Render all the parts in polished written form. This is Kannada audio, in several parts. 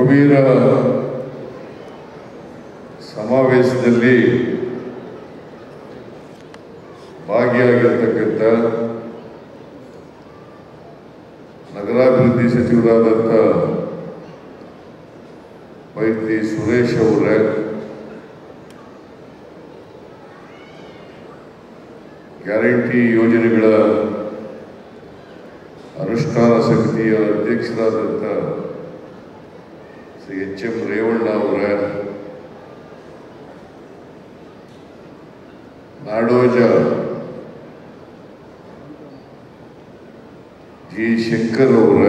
ಮೊಗವೀರ ಸಮಾವೇಶದಲ್ಲಿ ಭಾಗಿಯಾಗಿರ್ತಕ್ಕಂಥ ನಗರಾಭಿವೃದ್ಧಿ ಸಚಿವರಾದಂಥ ವೈದ್ಯ ಸುರೇಶ್ ಅವರೇ, ಗ್ಯಾರಂಟಿ ಯೋಜನೆಗಳ ಅನುಷ್ಠಾನ ಸಮಿತಿಯ ಅಧ್ಯಕ್ಷರಾದಂಥ ಶ್ರೀ ಎಚ್.ಎಂ. ರೇವಣ್ಣ ಅವರ, ನಾಡೋಜ ಜಿ. ಶಂಕರ್ ಅವರ,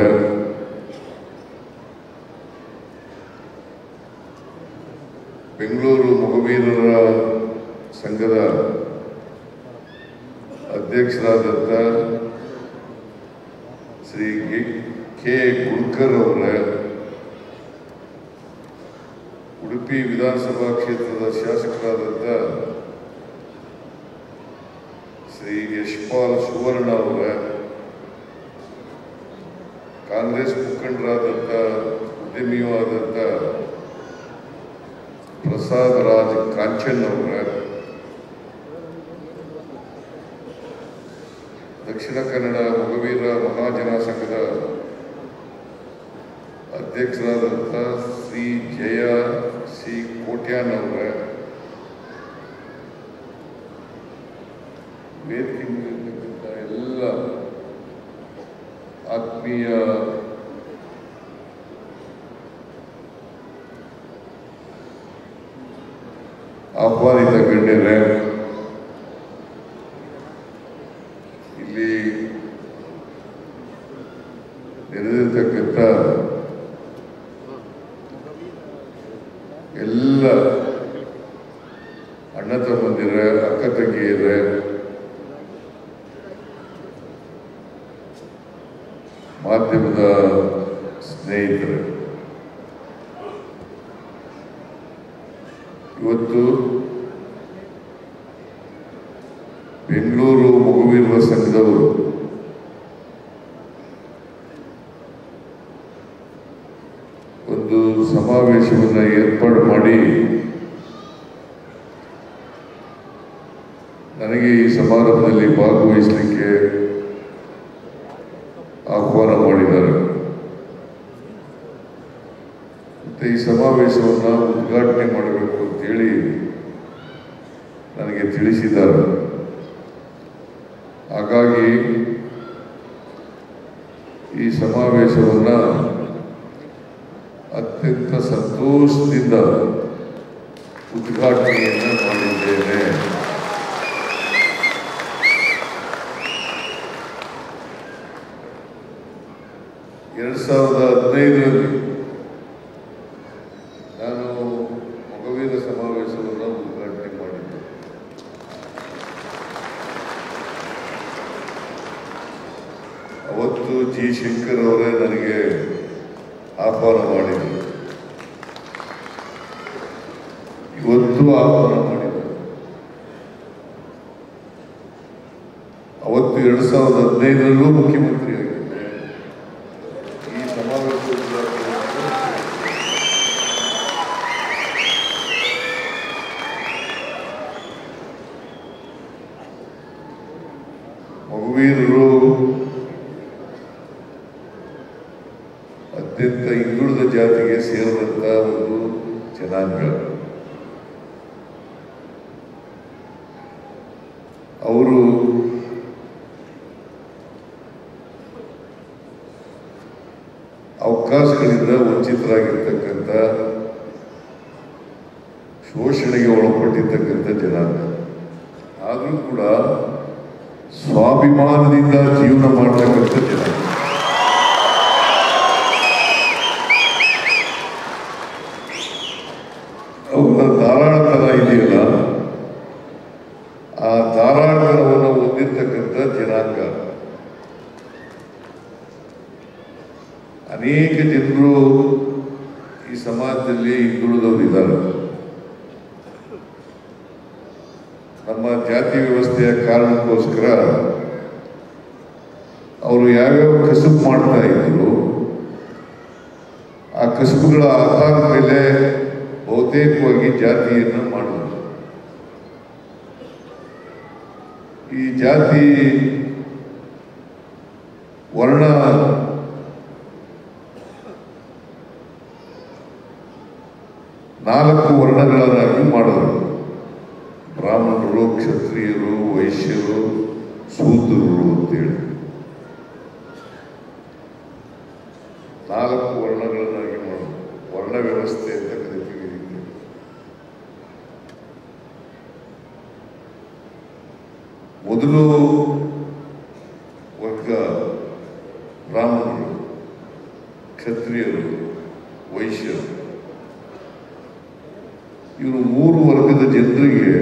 ಬೆಂಗಳೂರು ಮೊಗವೀರರ ಸಂಘದ ಅಧ್ಯಕ್ಷರಾದಂಥ ಶ್ರೀ ಕೆ. ಗುಡ್ಕರ್ ಅವರ, ಉಡುಪಿ ವಿಧಾನಸಭಾ ಕ್ಷೇತ್ರದ ಶಾಸಕರಾದಂಥ ಶ್ರೀ ಯಶ್ಪಾಲ್ ಸುವರ್ಣ ಅವರ, ಕಾಂಗ್ರೆಸ್ ಮುಖಂಡರಾದಂಥ ಉದ್ಯಮಿಯೂ ಆದಂಥ ಪ್ರಸಾದ್ ರಾಜ್ ಕಾಂಚನ್ ಅವರ, ದಕ್ಷಿಣ ಕನ್ನಡ ಮೊಗವೀರ ಮಹಾಜನ ಸಂಘದ ಅಧ್ಯಕ್ಷರಾದಂಥ ಶ್ರೀ ಜಯ ಸಿ. ಕೋಟ್ಯಾನ್ ಅವರ, ವೇದಿಕೆಯಲ್ಲಿರ್ತಕ್ಕಂಥ ಎಲ್ಲ ಆತ್ಮೀಯ ಆಹ್ವಾನಿತ ಗಣ್ಯರೇ, ಇಲ್ಲಿ ನೆರೆದಿರ್ತಕ್ಕಂಥ ಎಲ್ಲ ಅಣ್ಣ ತಮ್ಮಂದಿರ, ಅಕ್ಕ ತಂಗಿಯರೇ, ಮಾಧ್ಯಮದ ಸ್ನೇಹಿತರೆ, ಇವತ್ತು ಬೆಂಗಳೂರು ಮೊಗವೀರರ ಸಂಘದವರು ಒಂದು ಸಮಾವೇಶವನ್ನು ಏರ್ಪಾಡು ಮಾಡಿ ನನಗೆ ಈ ಸಮಾರಂಭದಲ್ಲಿ ಭಾಗವಹಿಸಲಿಕ್ಕೆ ಆಹ್ವಾನ ಮಾಡಿದ್ದಾರೆ. ಮತ್ತು ಈ ಸಮಾವೇಶವನ್ನು ಉದ್ಘಾಟನೆ ಮಾಡಬೇಕು ಅಂತೇಳಿ ನನಗೆ ತಿಳಿಸಿದ್ದಾರೆ. ಹಾಗಾಗಿ ಈ ಸಮಾವೇಶವನ್ನು ಅತ್ಯಂತ ಸಂತೋಷದಿಂದ ಉದ್ಘಾಟನೆಯನ್ನು ಮಾಡಿದ್ದೇನೆ. ಎರಡು 2015ರಲ್ಲಿ ನಾನು ಮೊಗವೀರ ಸಮಾವೇಶವನ್ನು ಉದ್ಘಾಟನೆ ಮಾಡಿದ್ದೆ. ಅವತ್ತು ಜಿ. ಶಂಕರ್ ಅವರೇ ನನಗೆ ಆಹ್ವಾನ ಮಾಡಿದರು, ಇವತ್ತು ಆಹ್ವಾನ ಮಾಡಿದರು. ಅವತ್ತು 2015ರಲ್ಲೂ ಮುಖ್ಯಮಂತ್ರಿ ಆಗಿದ್ದೆ. ಈ ಸಮಾವೇಶ ಮೊಗವೀರರು ಅತ್ಯಂತ ಹಿಂದುಳಿದ ಜಾತಿಗೆ ಸೇರಿದಂಥ ಒಂದು ಜನಾಂಗ. ಅವರು ಅವಕಾಶಗಳಿಂದ ವಂಚಿತರಾಗಿರ್ತಕ್ಕಂಥ, ಶೋಷಣೆಗೆ ಒಳಪಟ್ಟಿರ್ತಕ್ಕಂಥ ಜನಾಂಗ. ಆದರೂ ಕೂಡ ಸ್ವಾಭಿಮಾನದಿಂದ ಜೀವನ ಮಾಡತಕ್ಕಂಥ ಜನಾಂಗ. ಅವರ ಧಾರಾಳತನ ಇದೆಯಲ್ಲ, ಆ ಧಾರಾಳತನವನ್ನು ಹೊಂದಿರತಕ್ಕಂಥ ಜನಾಂಗ. ಅನೇಕ ಜನರು ಈ ಸಮಾಜದಲ್ಲಿ ಹಿಂದುಳಿದವರಿದ್ದಾರೆ. ನಮ್ಮ ಜಾತಿ ವ್ಯವಸ್ಥೆಯ ಕಾರಣಕ್ಕೋಸ್ಕರ ಅವರು ಯಾವ್ಯಾವ ಕಸುಬು ಮಾಡ್ತಾ ಇದ್ರು ಆ ಕಸುಬುಗಳ ಆಧಾರದ ಮೇಲೆ ಬಹುತೇಕವಾಗಿ ಜಾತಿಯನ್ನು ಮಾಡಿದ್ರು. ಈ ಜಾತಿ ವರ್ಣ ನಾಲ್ಕು ವರ್ಣಗಳನ್ನಾಗಿ ಮಾಡಿದ್ರು. ಬ್ರಾಹ್ಮಣರು, ಕ್ಷತ್ರಿಯರು, ವೈಶ್ಯರು, ಶೂದ್ರರು ಅಂತೇಳಿ ನಾಲ್ಕು ವರ್ಣಗಳನ್ನಾಗಿ ಮಾಡಿದ್ರು. ವರ್ಣ ವ್ಯವಸ್ಥೆ ಅಂತ ಕರಿತೀವಿ. ಮೊದಲು ವರ್ಗ ಬ್ರಾಹ್ಮಣರು, ಕ್ಷತ್ರಿಯರು, ವೈಶ್ಯರು, ಇವರು ಮೂರು ವರ್ಗದ ಜನರಿಗೆ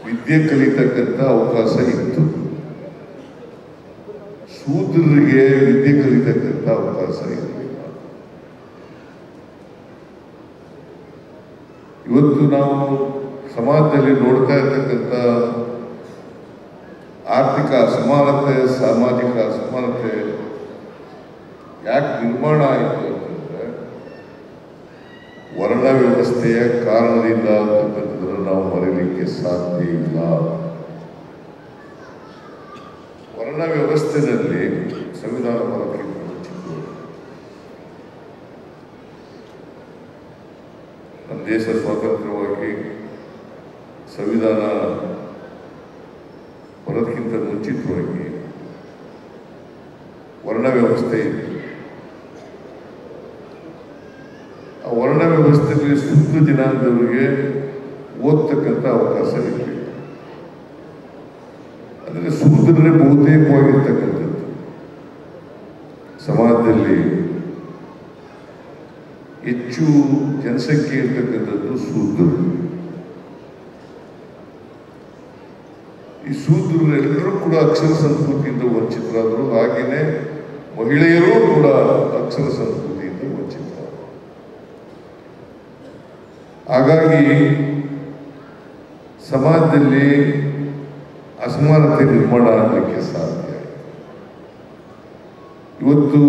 ವಿದ್ಯೆ ಕಲಿತಕ್ಕಂಥ ಅವಕಾಶ ಇತ್ತು. ಶೂದ್ರರಿಗೆ ವಿದ್ಯೆ ಕಲಿತಕ್ಕಂಥ ಅವಕಾಶ ಇರಲಿಲ್ಲ. ಇವತ್ತು ನಾವು ಸಮಾಜದಲ್ಲಿ ನೋಡ್ತಾ ಇರ್ತಕ್ಕಂಥ ಆರ್ಥಿಕ ಅಸಮಾನತೆ, ಸಾಮಾಜಿಕ ಅಸಮಾನತೆ ಯಾಕೆ ನಿರ್ಮಾಣ ಆಯಿತು ಅಂತಂದ್ರೆ ವರ್ಣ ವ್ಯವಸ್ಥೆಯ ಕಾರಣದಿಂದ ಅಂತಕ್ಕಂಥದ್ದನ್ನು ನಾವು ಮರೆಯಲಿಕ್ಕೆ ಸಾಧ್ಯ ಇಲ್ಲ. ವರ್ಣ ವ್ಯವಸ್ಥೆಯಲ್ಲಿ ಸಂವಿಧಾನ ಬರೋಕ್ಕಿಂತ ಮುಂಚಿತವಾಗಿ ನಮ್ಮ ದೇಶ ಸ್ವಾತಂತ್ರ್ಯವಾಗಿ ಸಂವಿಧಾನ ಬರೋದಕ್ಕಿಂತ ಮುಂಚಿತವಾಗಿ ವರ್ಣ ವ್ಯವಸ್ಥೆ ಇತ್ತು. ಆ ವರ್ಣ ವ್ಯವಸ್ಥೆಯಲ್ಲಿ ಶೂದ್ರ ಜನಾಂಗದವರಿಗೆ ಓದ್ತಕ್ಕಂಥ ಅವಕಾಶ ಇತ್ತು. ಅಂದರೆ ಶೂದ್ರರೇ ಬಹುತೇಕವಾಗಿರ್ತಕ್ಕಂಥದ್ದು ಸಮಾಜದಲ್ಲಿ ಹೆಚ್ಚು ಜನಸಂಖ್ಯೆ ಇರ್ತಕ್ಕಂಥದ್ದು ಶೂದ್ರರು. ಈ ಶೂದ್ರರು ಎಲ್ಲರೂ ಕೂಡ ಅಕ್ಷರ ಸಂಸ್ಕೃತಿಯಿಂದ ವಂಚಿತರಾದರು. ಹಾಗೆಯೇ ಮಹಿಳೆಯರೂ ಕೂಡ ಅಕ್ಷರ ಸಂಸ್ಕೃತಿಯಿಂದ ವಂಚಿತರಾದರು. ಹಾಗಾಗಿ ಸಮಾಜದಲ್ಲಿ ಅಸಮಾನತೆ ನಿರ್ಮಾಣ ಆಗಲಿಕ್ಕೆ ಸಾಧ್ಯ. ಇವತ್ತು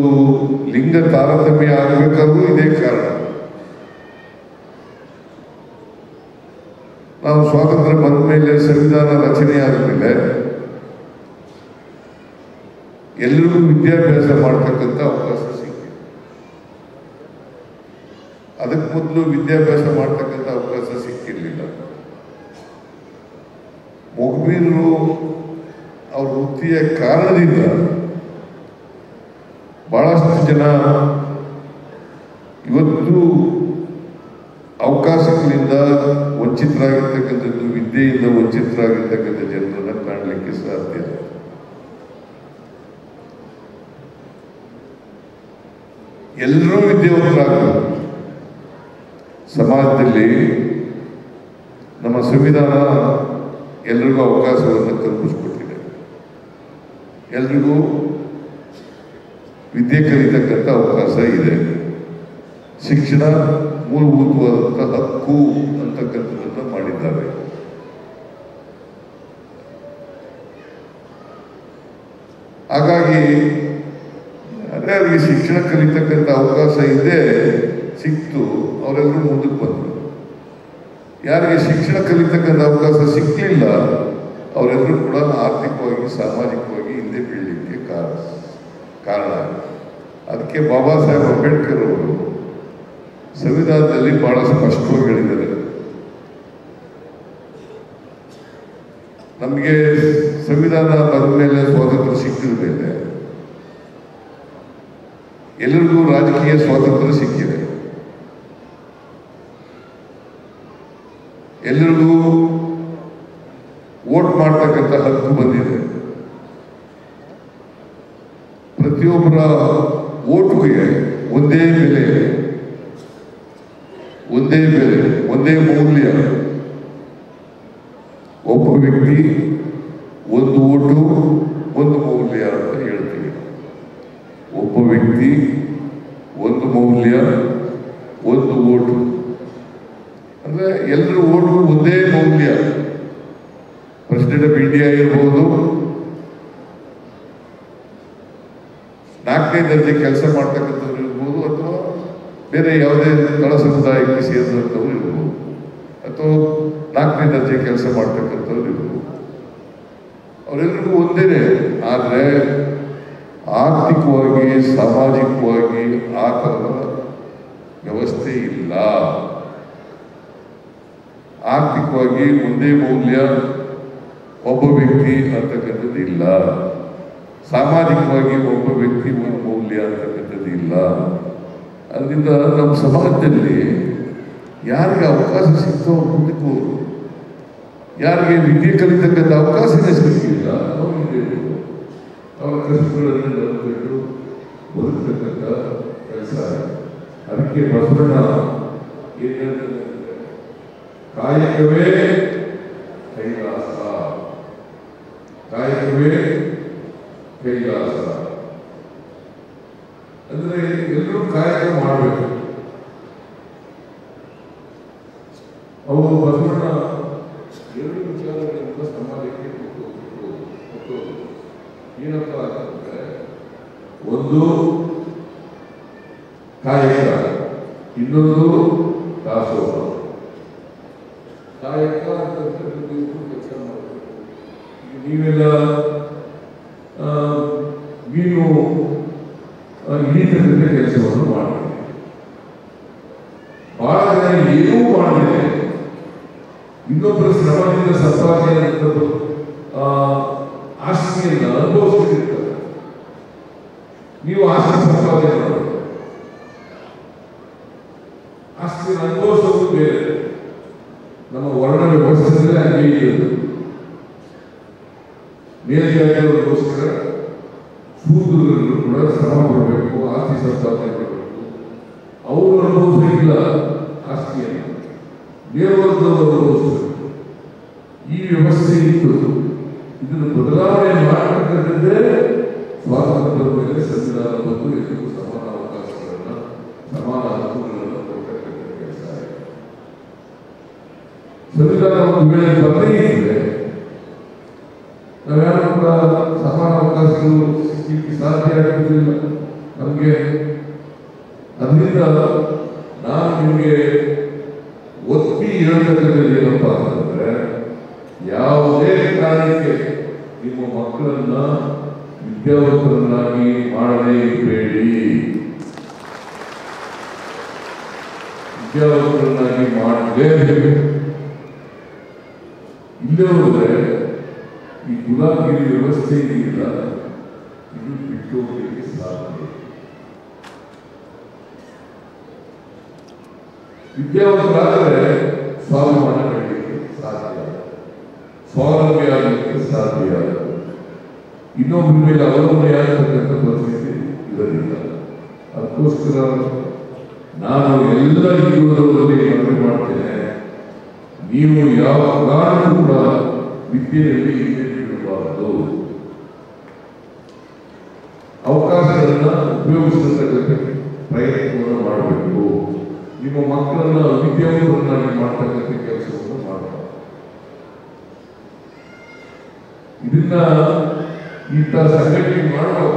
ಲಿಂಗ ತಾರತಮ್ಯ ಆಗಬೇಕಾದ್ರೂ ಇದೇ ಕಾರಣ. ನಾವು ಸ್ವಾತಂತ್ರ್ಯ ಬಂದ ಮೇಲೆ, ಸಂವಿಧಾನ ರಚನೆ ಆದ ಮೇಲೆ ಎಲ್ಲರಿಗೂ ವಿದ್ಯಾಭ್ಯಾಸ ಮಾಡ್ತಕ್ಕಂಥ ಅವಕಾಶ ಸಿಕ್ಕಿದೆ. ಅದಕ್ಕೆ ಮೊದಲು ವಿದ್ಯಾಭ್ಯಾಸ ಮಾಡ್ತಕ್ಕಂಥ ಅವಕಾಶ ಸಿಕ್ಕಿರಲಿಲ್ಲ. ಮೊಗವೀರರು ಅವ್ರ ವೃತ್ತಿಯ ಕಾರಣದಿಂದ ಬಹಳಷ್ಟು ಜನ ಇವತ್ತು ಅವಕಾಶಗಳಿಂದ ವಂಚಿತರಾಗಿರ್ತಕ್ಕಂಥದ್ದು, ವಿದ್ಯೆಯಿಂದ ವಂಚಿತರಾಗಿರ್ತಕ್ಕಂಥ ಜನರನ್ನ ಕಾಣಲಿಕ್ಕೆ ಸಾಧ್ಯ. ಎಲ್ಲರೂ ವಿದ್ಯಾವಂತರಾಗಬೇಕು. ಸಮಾಜದಲ್ಲಿ ನಮ್ಮ ಸಂವಿಧಾನ ಎಲ್ರಿಗೂ ಅವಕಾಶವನ್ನು ಕಲ್ಪಿಸ್ಕೊಟ್ಟಿದೆ. ಎಲ್ರಿಗೂ ವಿದ್ಯೆ ಕಲಿತಕ್ಕಂಥ ಅವಕಾಶ ಇದೆ. ಶಿಕ್ಷಣ ಮೂಲಭೂತವಾದಂಥ ಹಕ್ಕು ಅಂತಕ್ಕಂಥದ್ದನ್ನು ಮಾಡಿದ್ದಾರೆ. ಹಾಗಾಗಿ ಅದೇ ಅವರಿಗೆ ಶಿಕ್ಷಣ ಕಲಿತಕ್ಕಂಥ ಅವಕಾಶ ಇದೆ, ಸಿಕ್ತು, ಅವರೆಲ್ಲರೂ ಮುಂದಕ್ಕೆ ಬಂದರು. ಯಾರಿಗೆ ಶಿಕ್ಷಣ ಕಲಿತಕ್ಕಂಥ ಅವಕಾಶ ಸಿಕ್ಕಲಿಲ್ಲ ಅವರೆಲ್ಲರೂ ಕೂಡ ಆರ್ಥಿಕವಾಗಿ, ಸಾಮಾಜಿಕವಾಗಿ ಹಿಂದೆ ಬೀಳಲಿಕ್ಕೆ ಕಾರಣ. ಅದಕ್ಕೆ ಬಾಬಾ ಸಾಹೇಬ್ ಅಂಬೇಡ್ಕರ್ ಅವರು ಸಂವಿಧಾನದಲ್ಲಿ ಬಹಳ ಸ್ಪಷ್ಟವಾಗಿ ಹೇಳಿದ್ದಾರೆ, ನಮಗೆ ಸಂವಿಧಾನ ಬಂದ ಮೇಲೆ, ಸ್ವಾತಂತ್ರ್ಯ ಸಿಕ್ಕಿದ ಮೇಲೆ ಎಲ್ಲರಿಗೂ ರಾಜಕೀಯ ಸ್ವಾತಂತ್ರ್ಯ ಸಿಕ್ಕಿದೆ. ಎಲ್ಲರಿಗೂ ವೋಟ್ ಮಾಡ್ತಕ್ಕಂಥ ಹಕ್ಕು ಬಂದಿದೆ. ಪ್ರತಿಯೊಬ್ಬರ ವೋಟ್ಗೆ ಒಂದೇ ಬೆಲೆ, ಒಂದೇ ಮೌಲ್ಯ. ಒಬ್ಬ ವ್ಯಕ್ತಿ ಒಂದು ವೋಟು ಒಂದು ಮೌಲ್ಯ ಅಂತ ಹೇಳ್ತೀವಿ. ಒಬ್ಬ ವ್ಯಕ್ತಿ ಒಂದು ಮೌಲ್ಯ, ಒಂದು ವೋಟು ಅಂದ್ರೆ ಎಲ್ಲರ ಓಟು ಒಂದೇ ಮೌಲ್ಯ. ಪ್ರೆಸಿಡೆಂಟ್ ಆಫ್ ಇಂಡಿಯಾ ಇರ್ಬೋದು, 4ನೇ ದರ್ಜೆ ಕೆಲಸ ಮಾಡ್ತಕ್ಕಂಥವ್ರು ಇರ್ಬೋದು, ಅಥವಾ ಬೇರೆ ಯಾವುದೇ ತಳ ಸಮುದಾಯಕ್ಕೆ ಸೇರಿದಂಥವ್ರು ಇರ್ಬೋದು, ಅಥವಾ 4ನೇ ದರ್ಜೆ ಕೆಲಸ ಮಾಡ್ತಕ್ಕಂಥವ್ರು ಇರ್ಬೋದು. ಅವರೆಲ್ಲರಿಗೂ ಒಂದೇ. ಆದರೆ ಆರ್ಥಿಕವಾಗಿ ಸಾಮಾಜಿಕವಾಗಿ ಆ ಥರದ ವ್ಯವಸ್ಥೆ ಇಲ್ಲ. ಆರ್ಥಿಕವಾಗಿ ಒಂದೇ ಮೌಲ್ಯ ಒಬ್ಬ ವ್ಯಕ್ತಿ ಅಂತಕ್ಕಂಥದ್ದು ಇಲ್ಲ. ಸಾಮಾಜಿಕವಾಗಿ ಒಬ್ಬ ವ್ಯಕ್ತಿ ಒಂದು ಮೌಲ್ಯ ಅಂತಕ್ಕಂಥದ್ದು ಇಲ್ಲ. ಅದರಿಂದ ನಮ್ಮ ಸಮಾಜದಲ್ಲಿ ಯಾರಿಗೆ ಅವಕಾಶ ಸಿಗ್ತೋ ಮುಂದಕ್ಕೆ ಹೋದ್ರು, ಯಾರಿಗೆ ವಿದ್ಯೆ ಕಲಿತಕ್ಕಂಥ ಅವಕಾಶನೇ ಸಿಕ್ಕಿಲ್ಲ ಅವರಿಗೆ ಅವರ ಕಷ್ಟಗಳನ್ನು ನಂಬಿಕೊಂಡು ಬದುಕತಕ್ಕಂಥ ಕೆಲಸ. ಅದಕ್ಕೆ ಬಸವಣ್ಣ ಏನು ಹೇಳ್ತಾರೆ, ಕಾಯಕವೇ ಕೈಲಾಸ, ಕಾಯಕವೇ ಕೈಲಾಸ. ಅಂದ್ರೆ ಎಲ್ಲರೂ ಕಾಯಕ ಮಾಡಬೇಕು. ಅವರು ಬಸವಣ್ಣ 2 ವಿಚಾರಗಳಿಂದ ಸಮಾಜಕ್ಕೆ ಏನಪ್ಪ ಅಂತಂದ್ರೆ, ಒಂದು ಕಾಯಕ, ಇನ್ನೊಂದು ದಾಸೋಹ. ಕಾಯಕ ಅಂತಂದ್ರೆ ಕೆಲಸ ಮಾಡಬೇಕು. ನೀವೆಲ್ಲ ಮೀನು ಹಿಡಿತಕ್ಕಂಥ ಕೆಲಸವನ್ನು ಮಾಡಬೇಕು. ಬಹಳ ಜನ ಏನೂ ಮಾಡಬೇಕು, ಇನ್ನೊಬ್ಬರ ಶ್ರಮದಿಂದ ಸಂಪಾದನೆ ಆಸ್ತಿಯನ್ನು ಅನುಭವಿಸ್ತಿರ್ತಾರೆ. ನೀವು ಆಸ್ತಿ ಸಂಪಾದನೆ ಮಾಡಬೇಕು, ಆಸ್ತಿಯನ್ನು ಅನುಭವಿಸೋದು ಬೇರೆ. ನಮ್ಮ ವರ್ಣ ವ್ಯವಸ್ಥೆಯಲ್ಲೇ ಹಂಗೆ ಇರೋದು. ಮೇಲ್ಜಾತಿಯವರಿಗೋಸ್ಕರ ಶೂದ್ರರು ಕೂಡ ಶ್ರಮ ಪಡಬೇಕು, ಆಸ್ತಿ ಸಂಪಾದನೆ ಮಾಡಬೇಕು. ಅವರು ಅನುಭವಿಸಲಿಲ್ಲ ಆಸ್ತಿಯನ್ನು, ಬೇರೆಯವರದವರು ಅನುಭವಿಸಬೇಕು. ಈ ವ್ಯವಸ್ಥೆ ಇತ್ತು. ಇದನ್ನು ಬದಲಾವಣೆ ಮಾಡತಕ್ಕಂಥದ್ದೇ ಸ್ವಾತಂತ್ರ್ಯದ ಮೇಲೆ ಸಂವಿಧಾನ ಬಂದು ಎಲ್ಲರಿಗೂ ಸಮಾನ ಅವಕಾಶಗಳನ್ನು, ಸಮಾನ ಹಕ್ಕುಗಳನ್ನು ಕೊಡ್ತಕ್ಕಂಥ ಕೆಲಸ ಆಗಿದೆ. ಸಂವಿಧಾನ ಒಂದು ವೇಳೆ ಬದಲೇ ಇದ್ರೆ ನಾವ್ಯಾರು ಕೂಡ ಸಮಾನ ಅವಕಾಶಗಳು ಸಿಗಲಿಕ್ಕೆ ಸಾಧ್ಯ ಆಗುವುದಿಲ್ಲ ನಮಗೆ. ಅದರಿಂದ ನಾನು ನಿಮಗೆ ಒತ್ತಿ ಹೇಳ್ತಕ್ಕಂಥದ್ದು ಏನಪ್ಪ ಅಂತಂದ್ರೆ, ಯಾವುದೇ ಕಾರಣಕ್ಕೆ ನಿಮ್ಮ ಮಕ್ಕಳನ್ನ ವಿದ್ಯಾವಂತರನ್ನಾಗಿ ಮಾಡದೇ ಇರಬೇಡಿ. ವಿದ್ಯಾವಂತರನ್ನಾಗಿ ಮಾಡಲೇಬೇಕು. ಇಲ್ಲೇ ಹೋದ್ರೆ ಈ ಗುಲಾಮಗಿರಿ ವ್ಯವಸ್ಥೆ ಇದೆಯಲ್ಲ, ಇದು ಬಿಟ್ಟು ಹೋಗಲಿಕ್ಕೆ ಸಾಧ್ಯ. ವಿದ್ಯಾವಂತರಾದರೆ ಸ್ವಾಭಿಮಾನ ಪಡೆಯಲಿಕ್ಕೆ ಸಾಧ್ಯ, ಸ್ವಾವಲಂಬಿ ಆಗಲಿಕ್ಕೆ ಸಾಧ್ಯ. ಇನ್ನೊಬ್ಬರ ಮೇಲೆ ಅವಲಂಬನೆಯಾಗತಕ್ಕಂಥ ಪರಿಸ್ಥಿತಿ ಇರಲಿಲ್ಲ. ಅದಕ್ಕೋಸ್ಕರ ನಾನು ಎಲ್ಲ ಯುವಕರಲ್ಲಿ ಮನವಿ ಮಾಡ್ತೇನೆ, ನೀವು ಯಾವ ಕಾರಣಕ್ಕೂ ಕೂಡ ವಿದ್ಯೆಯಲ್ಲಿ ಹಿಂದೆ ಬೀಳಬಾರದು. ಅವಕಾಶಗಳನ್ನು ಉಪಯೋಗಿಸತಕ್ಕಂಥ ಪ್ರಯತ್ನವನ್ನು ಮಾಡಬೇಕು. ನಿಮ್ಮ ಮಕ್ಕಳನ್ನ ವಿದ್ಯಾವಂತರನ್ನಾಗಿ ಮಾಡ್ತಕ್ಕಂಥ ಕೆಲಸವನ್ನು ಮಾಡಬೇಕು. ಇದನ್ನ ಇಂಥ ಸಂಘಟನೆ ಮಾಡುವಾಗ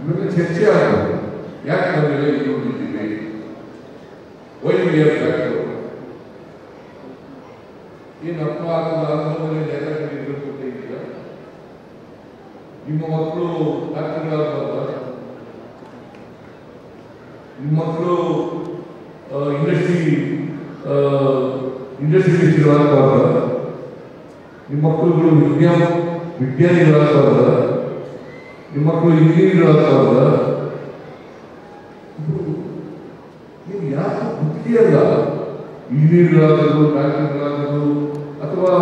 ಇವೆಲ್ಲ ಚರ್ಚೆ ಆಗಬೇಕು. ಯಾಕೆ ನಾವೆಲ್ಲ ಇಲ್ಲಿದ್ದೀವಿ, ವೈದ್ಯರು ಏನಪ್ಪ ಆದ್ಮೇಲೆ ನೆಲ ಇರಬೇಕಿಲ್ಲ. ನಿಮ್ಮ ಮಕ್ಕಳು ಡಾಕ್ಟರ್ಗಳಾಗಬಾರ್ದ, ನಿಮ್ಮ ಮಕ್ಕಳು ಇಂಡಸ್ಟ್ರಿ ಟೀಚರ್ಗಳಾಗಬಾರ್ದ, ನಿಮ್ಮ ಮಕ್ಕಳುಗಳು ವಿಜ್ಞಾನಿಗಳಾಗಬಾರ್ದ, ನಿಮ್ಮ ಮಕ್ಕಳು ಇಂಜಿನಿಯರ್ಗಳಾಗಬಾರ್ದ. ನೀವು ಯಾಕೆ ಬುದ್ಧಿಯಲ್ಲ, ಇಂಜಿನಿಯರ್ಗಳಾಗೋದು, ಡಾಕ್ಟರ್ಗಳಾಗೋದು, ಅಥವಾ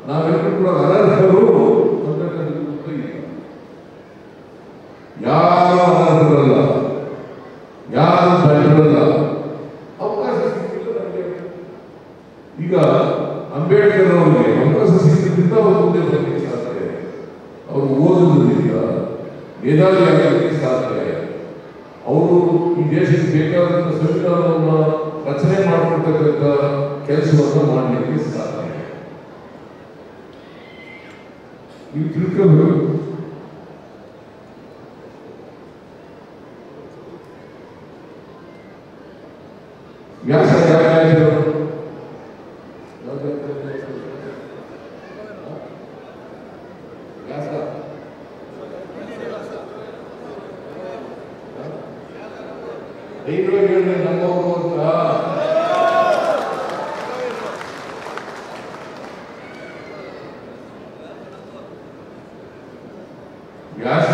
ನಾವೆಲ್ಲರೂ ಕೂಡ ಅನರ್ಹರು ಅಂತಕ್ಕಂಥದ್ದು ಇಲ್ಲ. ಯಾರು ಅನರ್ಹರಲ್ಲ, ಯಾರು ದಡ್ಡರಲ್ಲ. ಅವಕಾಶ ಸಿಕ್ಕಿಲ್ಲ ನಮಗೆ. ಈಗ ಅಂಬೇಡ್ಕರ್ ಅವರಿಗೆ ಅವಕಾಶ ಸಿಕ್ಕಿದ್ರಿಂದ ಅವರು ಮುಂದೆ ಬರಲಿಕ್ಕೆ ಸಾಧ್ಯ, ಅವರು ಓದುವುದರಿಂದ ಮೇಧಾವಿ ಆಗಲಿಕ್ಕೆ ಸಾಧ್ಯ. ಅವರು ಈ ದೇಶಕ್ಕೆ ಬೇಕಾದಂಥ ಸಂವಿಧಾನವನ್ನು ರಚನೆ ಮಾಡಿಕೊಡ್ತಕ್ಕಂಥ ಕೆಲಸವನ್ನು ಮಾಡಲಿಕ್ಕೆ ಸಾಧ್ಯ. ನೀವು ತಿಳ್ಕೋಬೇಕು. ಧೈರ್ಯವಾಗಿ ಹೇಳಿದ್ರೆ ನಮ್ಮವರು ಅಂತ. ವ್ಯಾಸ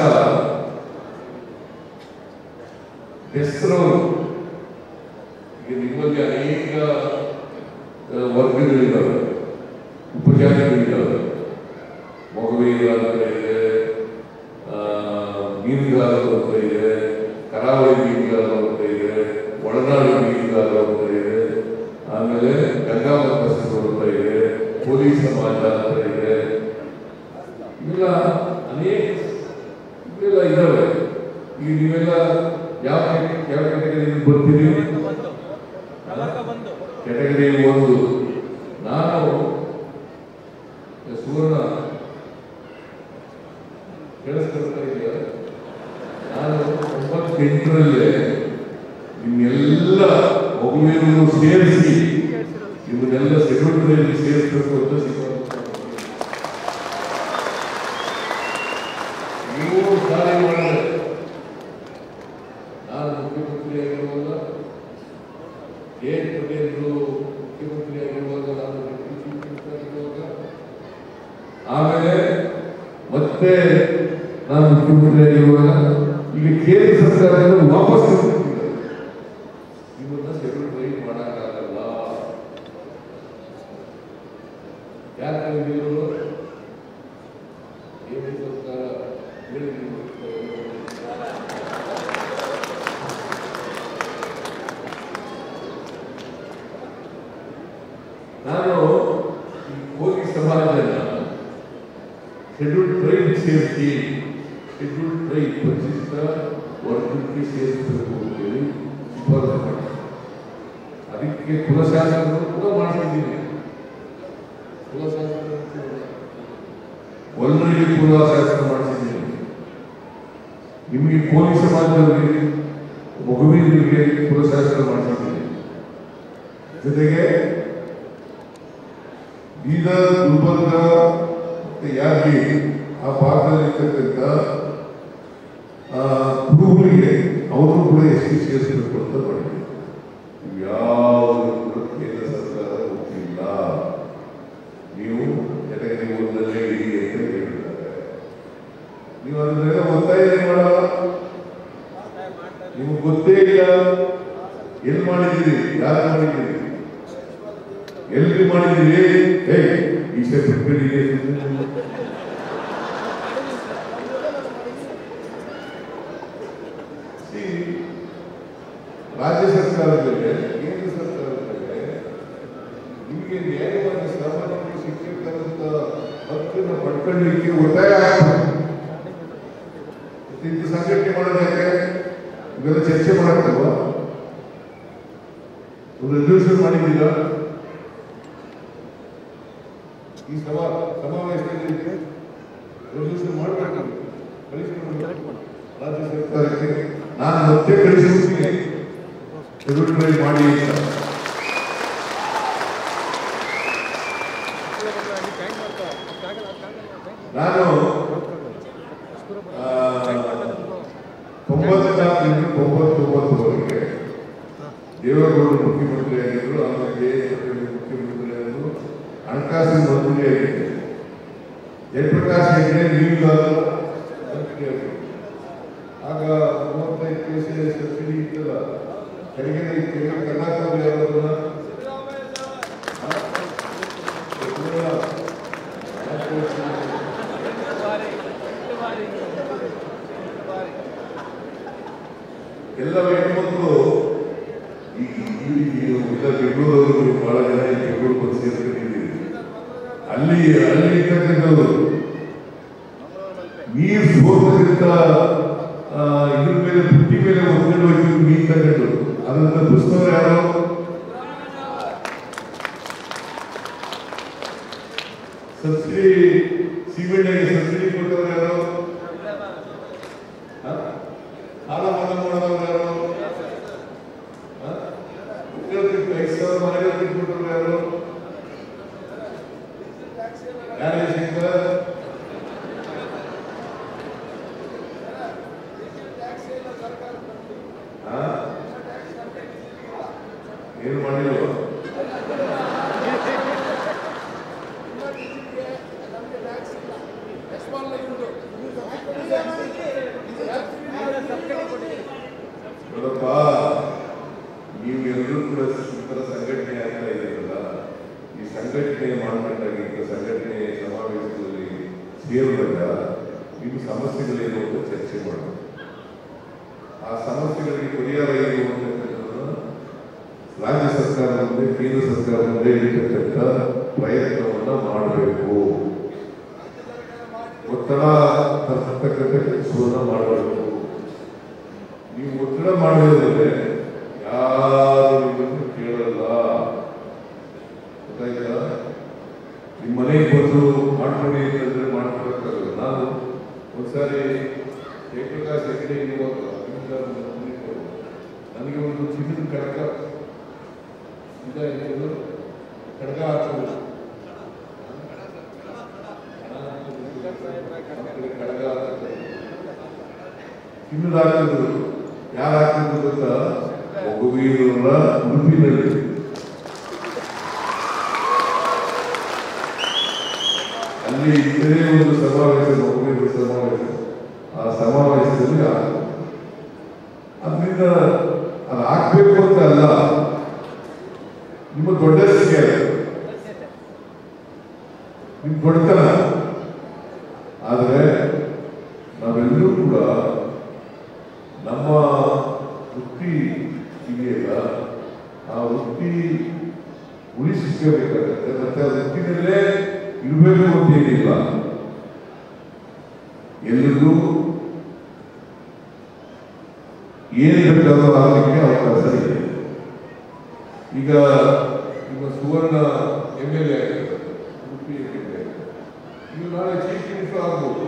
ಹೆಸರವರು ಈಗ ನಿಮ್ಮಲ್ಲಿ ಅನೇಕ ವರ್ಗಗಳಿದ್ದಾವೆ, ಉಪಜಾತಿಗಳಿದ್ದಾವೆ. ಮೊಗವೀರ ಅಂತ ಇದೆ, ಮೀನುಗಾರರು ಅಂತ ಇದೆ, ಕರಾವಳಿ ಮೀನುಗಾರರು ಅಂತ ಇದೆ, ಒಳನಾಡು ಮೀನುಗಾರರು ಅಂತ ಇದೆ, ಆಮೇಲೆ ಗಂಗಾ ಮತಸ್ಥರು ಅಂತ ಇದೆ, ಪೊಲೀಸ್ ಸಮಾಜ ಅಂತ ಇದೆ. ಇವೆಲ್ಲ ಅನೇಕ ಇವೆಲ್ಲ ಇದ್ದಾವೆ. ಈಗ ನೀವೆಲ್ಲ ಯಾವ ಕ್ಯಾಟಗರಿ ಬರ್ತೀರಿ? ಕ್ಯಾಟಗರಿ 1. ನಾನು ಸುವರ್ಣ ಕೇಳಿಸ್ಕೊಳ್ತಾ ಇದೆಯಾ? ನಾನು 98ರಲ್ಲೇ ನಿಮ್ಮೆಲ್ಲ ಮಗುವಿನೂ ಸೇರಿಸಿ ನಿಮ್ಮನ್ನೆಲ್ಲ ಸೆಕ್ಯೂರಿಟಿಯಲ್ಲಿ ಸೇರಿಸಬೇಕು ಅಂತ ನೀವು ಸಾರಿ ಮಾಡಿದ್ರೆ ನಾನು ಮುಖ್ಯಮಂತ್ರಿ ಆಗಿರುವಾಗ, ಪಟೇಲ್ರು ಮುಖ್ಯಮಂತ್ರಿ ಆಗಿರುವಾಗ, ನಾನು ಡೆಪ್ಯೂಟಿ ಚೀಫ್ ಮಿನಿಸ್ಟರ್ ಆಗಿರುವಾಗ, ಆಮೇಲೆ ಮತ್ತೆ ನಾನು ಮುಖ್ಯಮಂತ್ರಿ ಆಗಿರುವಾಗ, ಈಗ ಕೇಂದ್ರ ಸರ್ಕಾರದಿಂದ ವಾಪಸ್ ನಿಮ್ಮನ್ನ ಸೆಕ್ಯೂರಿಟಿ ಮಾಡೋಕ್ಕಾಗಲ್ಲ. ಯಾಕೆ ಇವರು ಕೇಂದ್ರ ಸರ್ಕಾರ ನಾನು ಈ ಕೋಲಿ ಸಮಾಜನ ಶೆಡ್ಯೂಲ್ ಟ್ರೈಬ್ ಸೇರಿಸಿ ಶೆಡ್ಯೂಲ್ ಟ್ರೈಬ್ ಪರಿಶಿಷ್ಟ ವರ್ಗಕ್ಕೆ ಸೇರಿಸಬೇಕು ಅಂತೇಳಿ ಶಿಫಾರಸು ಮಾಡಿ, ಅದಕ್ಕೆ ಕುಲಶಾಸನ ಕೂಡ ಮಾಡಿಸಿದ್ದೀನಿ. ಒಳ್ಳೆಯ ಕುಲಶಾಸನ ಮಾಡಿಸಿದ್ದೀನಿ. ನಿಮಗೆ ಕೋಲಿ ಸಮಾಜದವರಿಗೆ, ಮಗುವಿನರಿಗೆ ಕುಲಶಾಸನ ಮಾಡಿಸಿದ್ದೀನಿ. ಜೊತೆಗೆ ಬೀದರ್, ಗುಲ್ಬರ್ಗ ಮತ್ತು ಯಾದಗಿರಿ ಆ ಭಾಗದಲ್ಲಿರ್ತಕ್ಕಂಥ ಕುರುಬರಿಗೆ ಅವರು ಕೂಡ ಎಷ್ಟು ಸೇರಿಸಬೇಕು ಅಂತ ಮಾಡಿದ್ದೀವಿ. ಯಾವುದು ಕೂಡ ಕೇಂದ್ರ ಸರ್ಕಾರ ಗೊತ್ತಿಲ್ಲ. ನೀವು ಕ್ಯಾಟಗರಿ 1 ಇಡಿ ಅಂತ ಹೇಳಿದ್ದಾರೆ. ನೀವು ಅದನ್ನೆಲ್ಲ ಒತ್ತಾಯ ಮಾಡಲ್ಲ. ನಿಮಗೆ ಗೊತ್ತೇ ಇಲ್ಲ. ಎಲ್ಲಿ ಮಾಡಿದ್ದೀರಿ, ಯಾರು ಮಾಡಿದ್ದೀರಿ, ಎಲ್ರಿ ಮಾಡಿದ್ದೀರಿ? ಈ ಸೆಕ್ರೆಟರಿ ರಾಜ್ಯ ಸರ್ಕಾರದ ಮೇಲೆ, ಕೇಂದ್ರ ಸರ್ಕಾರದ ಮೇಲೆ ನಿಮಗೆ ನ್ಯಾಯವಾದ ಸಾಮಾನ್ಯರಿಗೆ ಸಿಕ್ಕಿರ್ತಕ್ಕಂಥ ಹಕ್ಕನ್ನು ಪಡ್ಕೊಳ್ಳಲಿಕ್ಕೆ ಒತ್ತಾಯ ಇಂಥ ಸಂಘಟನೆ ಮಾಡೋದಕ್ಕೆ ಇವೆಲ್ಲ ಚರ್ಚೆ ಮಾಡಕ್ಕಲ್ವ? ಒಂದು ರೆಸಲ್ಯೂಷನ್ ಮಾಡಿದ್ದೀರಾ? ಈ ಸಮಾವೇಶದಲ್ಲಿ ರೆಸಲ್ಯೂಷನ್ ಮಾಡಬೇಕು, ಕಳಿಸ್ಕೊಡ್ಬೇಕು ರಾಜ್ಯ ಸರ್ಕಾರಕ್ಕೆ. ನಾನು ಮತ್ತೆ ಕಳಿಸ್ಕೊಡ್ತೀನಿ ರೆಸಲ್ಯೂಷನ್ ಮಾಡಿ ಅಂತ. ನಾನು 94-99ವರೆಗೆ ದೇವೇಗೌಡರು ಮುಖ್ಯಮಂತ್ರಿ ಆಗಿದ್ದರು. ಆಮೇಲೆ ಮುಖ್ಯಮಂತ್ರಿ ಆಗಿದ್ರು, ಹಣಕಾಸಿನ ಮಂತ್ರಿ ಆಗಿದ್ದೆ. ಜಯಪ್ರಕಾಶ್ ಹೆಗ್ಡೆ ನೀವಿಗಾರರು ಮಂತ್ರಿ ಆಗಿದ್ರು. ಆಗ 35 ಪೈಸೆ ಸಬ್ಸಿಡಿ ಇತ್ತಲ್ಲ, ತೆರಿಗೆ ಕರ್ನಾಟಕದಲ್ಲಿ ಯಾರನ್ನ ಎಲ್ಲ ಹೆಣ್ಮಕ್ಳು ಈಗ ಬೆಂಗಳೂರವರು ಬಹಳ ಜನ ಬೆಂಗಳೂರು ಬಂದು ಸೇರ್ಕೊಂಡಿದ್ದೀರಿ. ಅಲ್ಲಿ ಇರ್ತಕ್ಕಂಥವ್ರು ನೀರು ಸೋತಕ್ಕಿಂತ ಇದ್ರ ಮೇಲೆ ಬುಟ್ಟಿ ಮೇಲೆ ಒತ್ಕೊಂಡು ಹೋಗಿ ನೀರು ತಗೊಂಡು ಅದನ್ನ ಬುಸ್ತವ್ರು ಯಾರು? ಸಬ್ಸಿಡಿ ಸಿಮೆಂಟ್ಗೆ ಸಬ್ಸಿಡಿ ಕೊಟ್ಟವ್ರು ಯಾರು? ಸಾಲ ಮನ್ನಾ ಮಾಡೋದವ್ರು ಯಾರು? 5,000 ಮನೆಗಳು ತಿಳ್ಕೊಟ್ಟವ್ರು ಯಾರು? ಜ್ಞಾನೇಶ್ವರ ನೋಡಪ್ಪ, ನೀವೆಲ್ಲರೂ ಕೂಡ ಸುಂದರ ಸಂಘಟನೆ ಆಗ್ತಾ ಇದ್ದೀರಲ್ಲ, ಈ ಸಂಘಟನೆ ಮಾಡಬೇಕಾಗಿದ್ದ ಸಂಘಟನೆ ಸಮಾವೇಶದಲ್ಲಿ ಸೇರಿದಾಗ ನಿಮ್ಮ ಸಮಸ್ಯೆಗಳೇನು ಅಂತ ಚರ್ಚೆ ಮಾಡೋಣ. ಆ ಸಮಸ್ಯೆಗಳಿಗೆ ಪರಿಹಾರ ಏನು ಅಂತಕ್ಕಂಥದ್ದನ್ನು ರಾಜ್ಯ ಸರ್ಕಾರ ಮುಂದೆ, ಕೇಂದ್ರ ಸರ್ಕಾರ ಮುಂದೆ ಇರತಕ್ಕಂಥ ಪ್ರಯತ್ನವನ್ನು ಮಾಡಬೇಕು. ಒತ್ತಡ ತರ್ತಕ್ಕಂಥ ಕೆಲಸವನ್ನು ಮಾಡಬೇಕು. ನೀವು ಒತ್ತಡ ಮಾಡಿದ್ರೆ ಯಾರು ನಿಮ್ಮನ್ನು ಕೇಳಲ್ಲ. ಗೊತ್ತಾಯ್ತಾ? ನಿಮ್ಮ ಮನೆಗೆ ಬಂದು ಮಾಡ್ಕೊಳ್ಳಿ ಅಂತಂದ್ರೆ ಮಾಡ್ಕೊಳಕ್ಕಾಗಲ್ಲ. ನಾನು ಒಂದ್ಸಾರಿ ಜಯಪ್ರಕಾಶ್ ಹೆಗಡೆ ಇರುವಾಗ ನನಗೆ ಒಂದು ಚಿನ್ನದ ಕಡಗ ಕಡಗ ಹಾಕೋದು, ಕಡಗ ಚಿನ್ನದ ಹಾಕಿದ್ರು. ಯಾರು ಹಾಕಿದ್ರು ಗೊತ್ತಾ? ಮಗುವೀರರ ಉಡುಪಿನಲ್ಲಿ. ಅಲ್ಲಿ ಇದೇ ಒಂದು ಸಮಾವೇಶ, ಮಗುವೀರರ ಸಮಾವೇಶ. ಆ ಸಮಾವೇಶದಲ್ಲಿ ಅದರಿಂದ ಅದು ಹಾಕ್ಬೇಕು ಅಂತ ಅಲ್ಲ, ನಿಮ್ಮ ದೊಡ್ಡಸ್ತಿಗೆ ನಿಮ್ ದೊಡ್ಡತನ. ಆದರೆ ನಾವೆಲ್ಲರೂ ಕೂಡ ನಮ್ಮ ವೃತ್ತಿ ಇದೆಯಲ್ಲ, ಆ ವೃತ್ತಿ ಉಳಿಸಿಕೊಳ್ಳಬೇಕಾಗತ್ತೆ. ಮತ್ತೆ ಆ ವೃತ್ತಿನಲ್ಲೇ ಇರಬೇಕು ಅಂತೇನಿಲ್ಲ. ಎಲ್ಲರಿಗೂ ಏನು ಬೇಕಾದ್ರೂ ಆಗಲಿಕ್ಕೆ ಅವಕಾಶ ಇದೆ. ಈಗ ನಿಮ್ಮ ಸುವರ್ಣ MLA ಆಗಿರ್ತಾರೆ, ಉಡುಪಿ MLA, ನೀವು ನಾಳೆ ಚೀಫ್ ಮಿನಿಸ್ಟರ್ ಆಗ್ಬೋದು.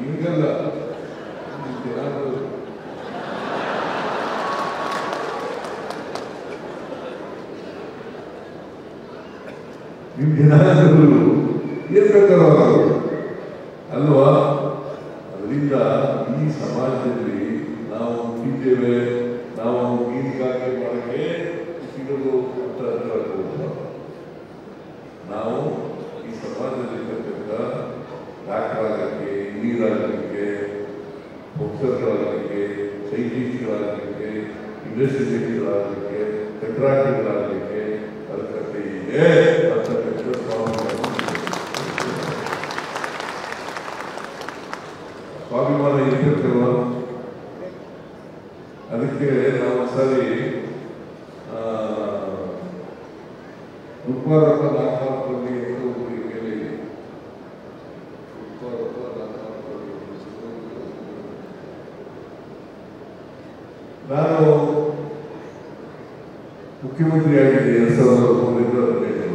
ಹಿಂಗಲ್ಲ, ನಿಮ್ ಜನಾಂಗಗಳು ಏನ್ ಬೇಕಾದ್ರೂ ಅಲ್ವಾ? ಅದರಿಂದ ಈ ಸಮಾಜದಲ್ಲಿ ನಾವು ಇದ್ದೇವೆ, ನಾವು ಮೀನುಗಾರಿಕೆ ಮಾಡಕ್ಕೆ ಸಿಗಲು ಅಂತ ಹೇಳ್ಬೋದು. ನಾವು ಈ ಸಮಾಜದಲ್ಲಿರ್ತಕ್ಕಂಥ ಡಾಕ್ಟರ್ ಆಗಲಿಕ್ಕೆ, ಇಂಜಿನಿಯರ್ ಆಗಲಿಕ್ಕೆ, ಪ್ರೊಫೆಸರ್ಗಳಾಗಲಿಕ್ಕೆ, ಸೈಂಟಿಸ್ಟ್ಗಳಾಗಲಿಕ್ಕೆ, ಇಂಡಸ್ಟ್ರಿಯಲಿಸ್ಟ್ಗಳಾಗಲಿಕ್ಕೆ, ಕಂಟ್ರಾಕ್ಟರ್ಗಳಾಗಲಿಕ್ಕೆ ಅರ್ಹತೆ ಇದೆ ಅಂತಕ್ಕಂಥ ಸ್ವಾಭಿಮಾನ ಇರ್ಬೇಕಲ್ವ? ಅದಕ್ಕೆ ನಾವು ಸರಿ ರುಕ್ಮಾರಪ್ಪ ನಾಗಮಾರಪಲ್ಲಿ ಮೇಲೆ ನಾನು ಮುಖ್ಯಮಂತ್ರಿ ಆಗಿದ್ದೆ 2013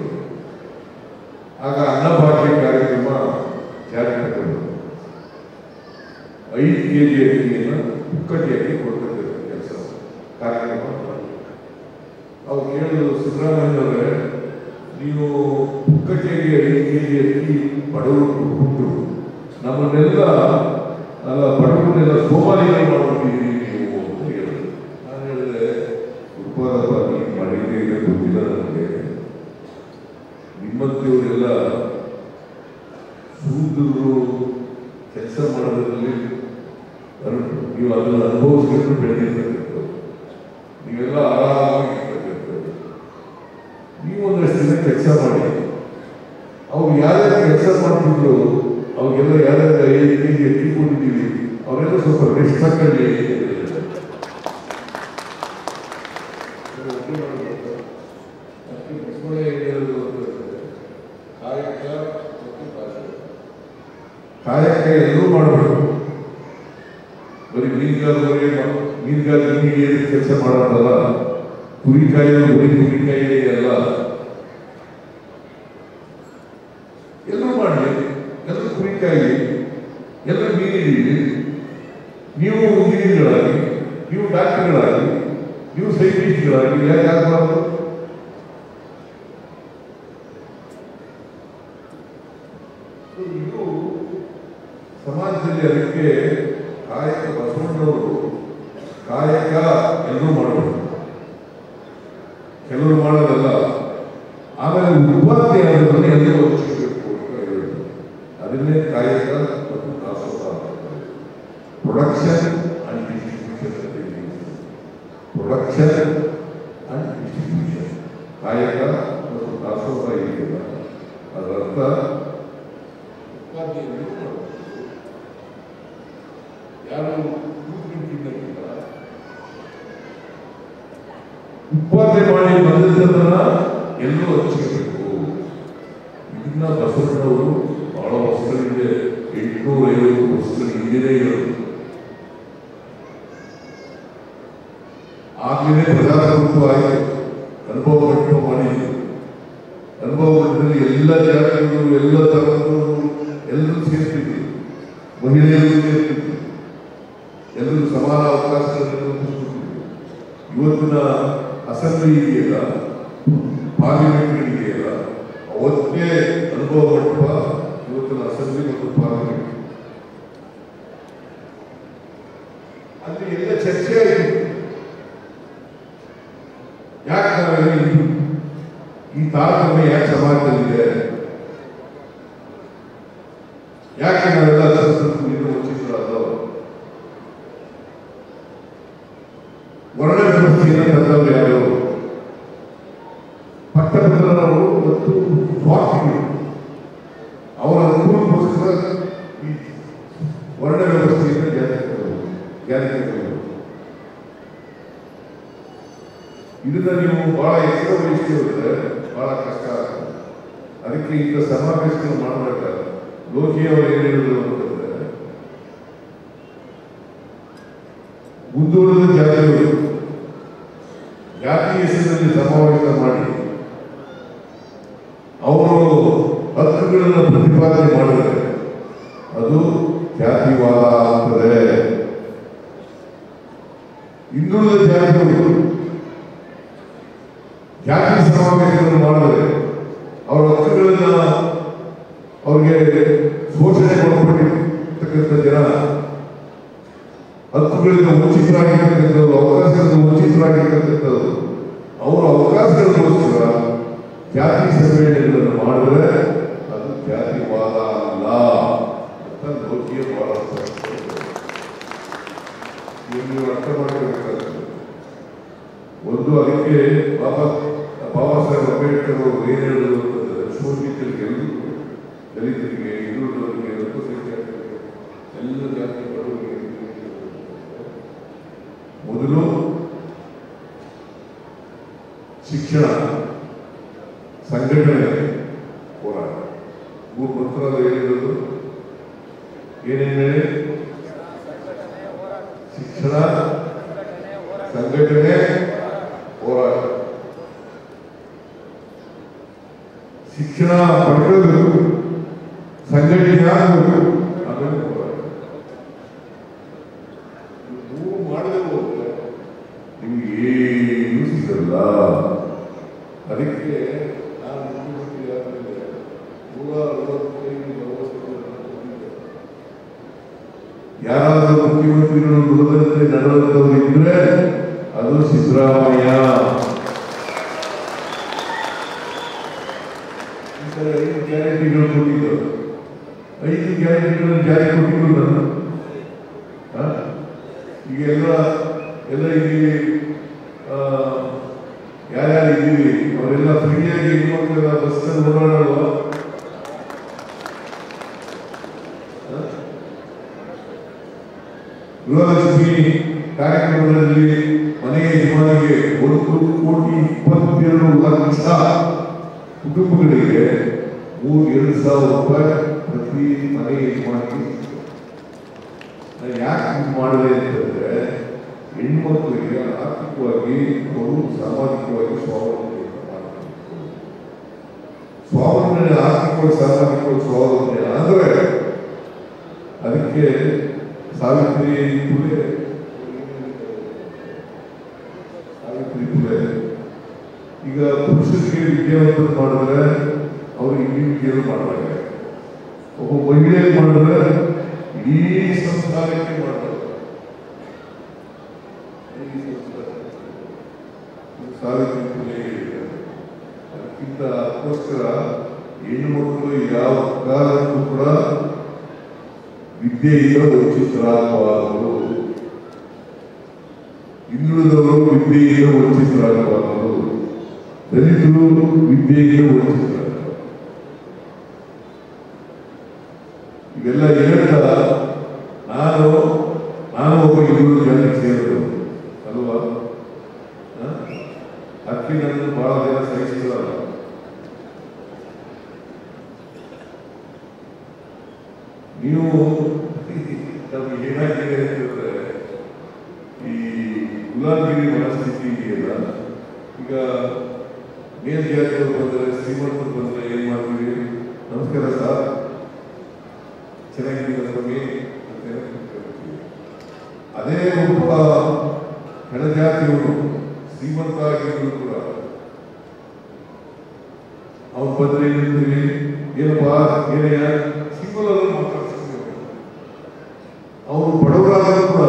ಆಗ ಅನ್ನಭಾಗ್ಯ ಕಾರ್ಯಕ್ರಮ ಜಾರಿಗೆ ತಗೊಂಡು 5 kg ಅಕ್ಕಿಯನ್ನು ಪುಕ್ಕಟ್ಟಿಯಾಗಿ ಕೊಡ್ತಕ್ಕಂಥ ಕೆಲಸ ಕಾರ್ಯಕ್ರಮ. ಅವ್ರು ಹೇಳಿದ್ರು, ಸಿದ್ದರಾಮಯ್ಯವರೇ, ನೀವು ಪುಕ್ಕಟ್ಟಿಯಾಗಿ 5 kg ಅಕ್ಕಿ ಬಡವರು ಕೊಟ್ಟು ನಮ್ಮನ್ನೆಲ್ಲ ಬಡವರನ್ನೆಲ್ಲ ಸೋಮಾರಿಗಳು ಮಾಡ್ಬಿಟ್ಟಿದ್ದೀರಿ ನೀವು ಅಂತ ಹೇಳಿದ್ರು. ನಾನು ಹೇಳಿದೆ, ಉಪರಪ್ಪ ನೀವು ಮಾಡಿದ್ದೇ ಇದೆ ಗೊತ್ತಿಲ್ಲ ನನಗೆ. ನಿಮ್ಮಂತೆಯವರೆಲ್ಲ ಸೂದ್ರು ಕೆಲಸ ಮಾಡೋದ್ರಲ್ಲಿ ನೀವು ಅದನ್ನು ಅನುಭವಿಸ್ಕೊಂಡು ಬೆಳೆದಿರ್ತಕ್ಕಂಥದ್ದು, ನೀವೆಲ್ಲ ಆರಾಮಾಗಿರ್ತಕ್ಕಂಥದ್ದು. ನೀವು ಒಂದಷ್ಟು ದಿನ ಕೆಲಸ ಮಾಡಿ. ಅವ್ರು ಯಾರ್ಯಾರು ಕೆಲಸ ಮಾಡ್ತಿದ್ರು ಅವ್ರಿಗೆಲ್ಲ ಯಾರ್ಯಾರು 5 kg ಅಕ್ಕಿ ಕೊಟ್ಟಿದ್ದೀವಿ ಅವರೆಲ್ಲ ಸ್ವಲ್ಪ ರೆಸ್ಟ್ ತಗೊಳ್ಳಿ. ಕಾಯಕ ಎಲ್ಲರೂ ಮಾಡಬೇಕು. ಬರೀ ಮೀನುಗಾರಿಕೆ ಕೆಲಸ ಮಾಡೋದಲ್ಲ, ಕುರಿಕಾಯಿ ಬರೀ ಕುರಿಕಾಯಿ ಅಲ್ಲ, ಎಲ್ಲರೂ ಮಾಡಲಿ. ಎಲ್ಲರೂ ಕುರಿಕಾಯಿ, ಎಲ್ಲ ಮೀನಿದ್ದೀವಿ. ನೀವು ಇಂಜಿನಿಯರ್ಗಳಾಗಿ, ನೀವು ಡಾಕ್ಟರ್ಗಳಾಗಿ, ನೀವು ಸೈಂಟಿಸ್ಟ್ಗಳಾಗಿ ಯಾಕೆ ಆಗಬಾರ್ದು? ಇದು ಸಮಾಜದಲ್ಲಿ ಅದಕ್ಕೆ ಕಾಯಕ ಬಸವಣ್ಣವರು ಕಾಯಕ ಎಲ್ಲರೂ ಮಾಡಬಹುದು, ಕೆಲವರು ಮಾಡೋದಲ್ಲ. ಆಮೇಲೆ ಉಪಾಧ್ಯಾಯರನ್ನು ಎಲ್ಲರೂ ಹಂಚಬೇಕು ಅಂತ ಹೇಳೋದು. ಅದನ್ನೇ ಕಾಯಕ ಮತ್ತು ದಾಸೋಹ production and distribution. Production and distribution, ಕಾಯಕ ಮತ್ತು ದಾಸೋಹ ಇದೆಯಲ್ಲ, ಅದರ ಅರ್ಥ ಉಪಾಧ್ಯಾಯರು ಯಾರು ಉಪಾಧ್ಯಾಯ ಮಾಡಿ ಬಂದಿದ್ದನ್ನ ಎಲ್ಲರೂ ಹಂಚಬೇಕು. ಇದನ್ನ ಬಸವಣ್ಣವರು ಬಹಳ ವರ್ಷಗಳಿಂದ 850 ವರ್ಷಗಳ ಹಿಂದೆ ಹೇಳೋದು. ಆಗಲೇ ಪ್ರಜಾಪ್ರಭುತ್ವ ಆಯಿತು, ಅನುಭವ ಪಟ್ಟು ಮಾಡಿದ್ರು. ಅನುಭವ ಪಟ್ಟದಲ್ಲಿ ಎಲ್ಲ ಜಾತಿಗಳು, ಎಲ್ಲ ಧರ್ಮಗಳು ಎಲ್ಲರೂ ಸೇರ್ತಿದ್ರು, ಮಹಿಳೆಯರು ಸೇರ್ತಿದ್ರು, ಎಲ್ಲರೂ ಸಮಾನ ಅವಕಾಶಗಳನ್ನು ಕೊಟ್ಟಿದ್ರು. ಇವತ್ತಿನ ಅಸೆಂಬ್ಲಿ ಇದೆಯಲ್ಲ, ಪಾರ್ಲಿಮೆಂಟ್ ಇದೆಯಲ್ಲ, ಅವತ್ತೇ ಅನುಭವ ಪಟ್ಟುವ ಇವತ್ತಿನ ಅಸೆಂಬ್ಲಿ ಮತ್ತು ಪಾರ್ಲಿಮೆಂಟ್ ಅಲ್ಲಿ ಎಲ್ಲ ಚರ್ಚೆ ಆಯಿತು. ಯಾಕೆ ಈ ತಾರತಮ್ಯ ಯಾಕೆ ಸಮಾಜದಲ್ಲಿದೆ, ಯಾಕೆ ನಾವೆಲ್ಲ ವಂಚಿತರಾದವರು, ವರ್ಣ ವ್ಯವಸ್ಥೆಯನ್ನು ತಂದವರು ಯಾರು, ಪಟ್ಟಭದ್ರನವರು ಮತ್ತು ಸ್ವಾರ್ಥಿಗಳು ಅವರ ಅನುಕೂಲಕ್ಕೋಸ್ಕರ ಈ ವರ್ಣ ವ್ಯವಸ್ಥೆಯನ್ನು ಜಾರಿಗೆ ತಂದರು. ಇದನ್ನ ನೀವು ಬಹಳ ಎಚ್ಚರ ವಹಿಸಿದ್ರೆ ಬಹಳ ಕಷ್ಟ ಆಗ್ತದೆ. ಅದಕ್ಕೆ ಇಂಥ ಸಮಾವೇಶಗಳು ಮಾಡಬೇಕಾದ್ರೆ ಲೋಕಿಯವರು ಏನು ಹೇಳಿದ್ರು ಅಂತಂದ್ರೆ, ಮುಂದುವರೆದ ಜಾತಿಗಳು ಜಾತಿ ಹೆಸರಿನಲ್ಲಿ ಸಮಾವೇಶ ಮಾಡಿ ಅವರು ಹಕ್ಕುಗಳನ್ನು ಪ್ರತಿಪಾದನೆ ಮಾಡಿದರೆ ಅದು ಜಾತಿವಾದ ಆಗ್ತದೆ. ಹಿಂದುಳಿದ ಜಾತಿಗಳು ಜಾತಿ ಸಮಾವೇಶಗಳನ್ನು ಮಾಡಿದರೆ ಅವರ ಹಕ್ಕುಗಳನ್ನ ಅವ್ರಿಗೆ ಶೋಷಣೆ ಮಾಡಿಕೊಟ್ಟಿರ್ತಕ್ಕಂಥ ಜನ, ಹಕ್ಕುಗಳಿಂದ ವಂಚಿತರಾಗಿರ್ತಕ್ಕಂಥದ್ದು, ಅವಕಾಶಗಳಿಂದ ವಂಚಿತರಾಗಿರ್ತಕ್ಕಂಥದ್ದು, ಅವರ ಅವಕಾಶಗಳಿಗೋಸ್ಕರ ಜಾತಿ ಸಮ್ಮೇಳನಗಳನ್ನು ಮಾಡಿದ್ರೆ ಅದು ಜಾತಿವಾದ ಅಲ್ಲ ಅಂತ ಲೋಕಿಯ ಬಹಳ ನೀವು ಅರ್ಥ ಮಾಡಿರಬೇಕಾಗ್ತದೆ. ಒಂದು ಅದಕ್ಕೆ ಬಾಬಾ ಸಾಹೇಬ್ ಅಂಬೇಡ್ಕರ್ ಅವರು ಏನು ಹೇಳಿದ್ರು ಅಂತಂದ್ರೆ, ಶೋಷಿತರಿಗೆ, ದಲಿತರಿಗೆ, ಹಿಂದುಳಿದವರಿಗೆ, ಅಲ್ಪಸಂಖ್ಯಾತರಿಗೆ, ಎಲ್ಲ ಜಾತಿ ಬಡವರಿಗೆ ಮೊದಲು ಶಿಕ್ಷಣ, ಸಂಘಟನೆ, ಹೋರಾಟ. ಮೂರು ಮಂತ್ರಾದ ಹೇಳಿರೋದು ಏನೇನು ಹೇಳಿ? ಶಿಕ್ಷಣ, ಸಂಘಟನೆ, ಹೋರಾಟ. ಶಿಕ್ಷಣ ಪಡ್ಕೋಬೇಕು, ಸಂಘಟನೆ ಆಗಬೇಕು, ಆಮೇಲೆ ಹೋರಾಟ. ನೀವು ಮಾಡದೆ ಹೋದ್ರೆ ನಿಮ್ಗೆ ಏನು ಸಿಗಲ್ಲ. ಅದಕ್ಕೆ ನಾನು ಮುಖ್ಯಮಂತ್ರಿ ಆದಮೇಲೆ 165 ಯಾರಾದರೂ ಮುಖ್ಯಮಂತ್ರಿಗಳು ನುಡಿದಂತೆ ನಡೆದಂತವರು ಇದ್ರೆ ಅದು ಸಿದ್ದರಾಮಯ್ಯ. ಈ ಸಲ 5 ಗ್ಯಾರಂಟಿಗಳು ಕೊಟ್ಟಿದ್ದರು. 5 ಗ್ಯಾರಂಟಿಗಳನ್ನು ಜಾರಿ ಕೊಟ್ಟಿದ್ರು ನಾನು. ಈಗ ಎಲ್ಲ ಇಲ್ಲಿ ಯಾರ್ಯಾರು ಇದ್ದೀವಿ ಅವರೆಲ್ಲ ಫ್ರೀಯಾಗಿ ಹೆಣ್ಮಕ್ಳೆಲ್ಲ ಬಸ್ಸಲ್ಲಿ ಓಡಾಡಲ್ವ? ಗೃಹಲಕ್ಷ್ಮಿ ಕಾರ್ಯಕ್ರಮದಲ್ಲಿ ಮನೆಯ ಯಜಮಾನಿಗೆ 1,22,00,000 ಕುಟುಂಬಗಳಿಗೆ 2,000 ರೂಪಾಯಿ ಪ್ರತಿ ಮನೆಯ ಯಜಮಾನಿಗೆ. ಯಾಕೆ ಇದು ಮಾಡಿದೆ ಅಂತಂದ್ರೆ, ಹೆಣ್ಮಕ್ಳಿಗೆ ಆರ್ಥಿಕವಾಗಿ ಅವರು ಸಾಮಾಜಿಕವಾಗಿ ಸ್ವಾವಲಂಬನೆ ಆರ್ಥಿಕವಾಗಿ ಸಾಮಾಜಿಕವಾಗಿ ಸ್ವಾವಲಂಬನೆ ಆದರೆ ಅದಕ್ಕೆ ಸಾವಿತ್ರಿ ಪುಲೆ ಈಗ ಪುರುಷರಿಗೆ ವಿದ್ಯಾವಂತರು ಮಾಡಿದ್ರೆ ಅವ್ರಿಗೆ ಇಂಡಿವಿಜುವಲ್ ಮಾಡಬೇಕು, ಒಬ್ಬ ಮಹಿಳೆ ಮಾಡಿದ್ರೆ ಇಡೀ ಸಂಸ್ಥಾನಕ್ಕೆ ಮಾಡಬೇಕು. ಸಾವಿತ್ರಿ ಪುಲೆ ಹೇಳಿದ್ದಾರೆ. ಅದಕ್ಕಿಂತ ಅದಕ್ಕೋಸ್ಕರ ಹೆಣ್ಣು ಮಕ್ಕಳು ಯಾವ ಕಾಲಕ್ಕೂ ಕೂಡ ವಿದ್ಯೆಯಿಂದ ವಂಚಿತರಾಗಬಾರದು, ಹಿಂದುಳಿದವರು ವಿದ್ಯೆಯಿಂದ ವಂಚಿತರಾಗಬಾರದು, ದಲಿತರು ವಿದ್ಯೆಯಿಂದ ವಂಚಿತರಾಗಬಾರದು. ಇವೆಲ್ಲ ಹೇಳ್ತಾ ನಾನು ಒಬ್ಬ ಹಿಂದುಳಿದ ಜನಕ್ಕೆ ಸೇರಿದವರು ಅಲ್ವಾ? ಅದಕ್ಕೆ ನನ್ನ ಬಹಳ ಜನ ಸಹಿಸಿದಲ್ಲ. ನೀವು ನಮ್ಗೆ ಏನಾಗಿದೆ ಅಂತಂದ್ರೆ ಈ ಗುಲಾಮಗಿರಿ ಮನಸ್ಥಿತಿ ಇದೆಯಲ್ಲ. ಈಗ ಮೇಲ್ಜಾತಿಯವರು ಬಂದರೆ, ಶ್ರೀಮಂತರು ಬಂದರೆ ಏನ್ ಮಾಡ್ತೀವಿ? ನಮಸ್ಕಾರ ಸರ್, ಚೆನ್ನಾಗಿದ್ದೀರ ಸ್ವಾಮಿ ಅಂತ ಹೇಳ್ತೀವಿ. ಅದೇ ಒಬ್ಬ ಕೆಳಜಾತಿಯವರು ಶ್ರೀಮಂತ ಆಗಿದ್ರು ಕೂಡ ಅವ್ರು ಬಂದ್ರೆ ಏನಿರ್ತೀವಿ, ಏನಪ್ಪಾ ಏನೆಯ ಸಿಂಗಲ್ ಮಾತಾಡ್ತೀವಿ. ಅವರು ಬಡವರಾದರೂ ಕೂಡ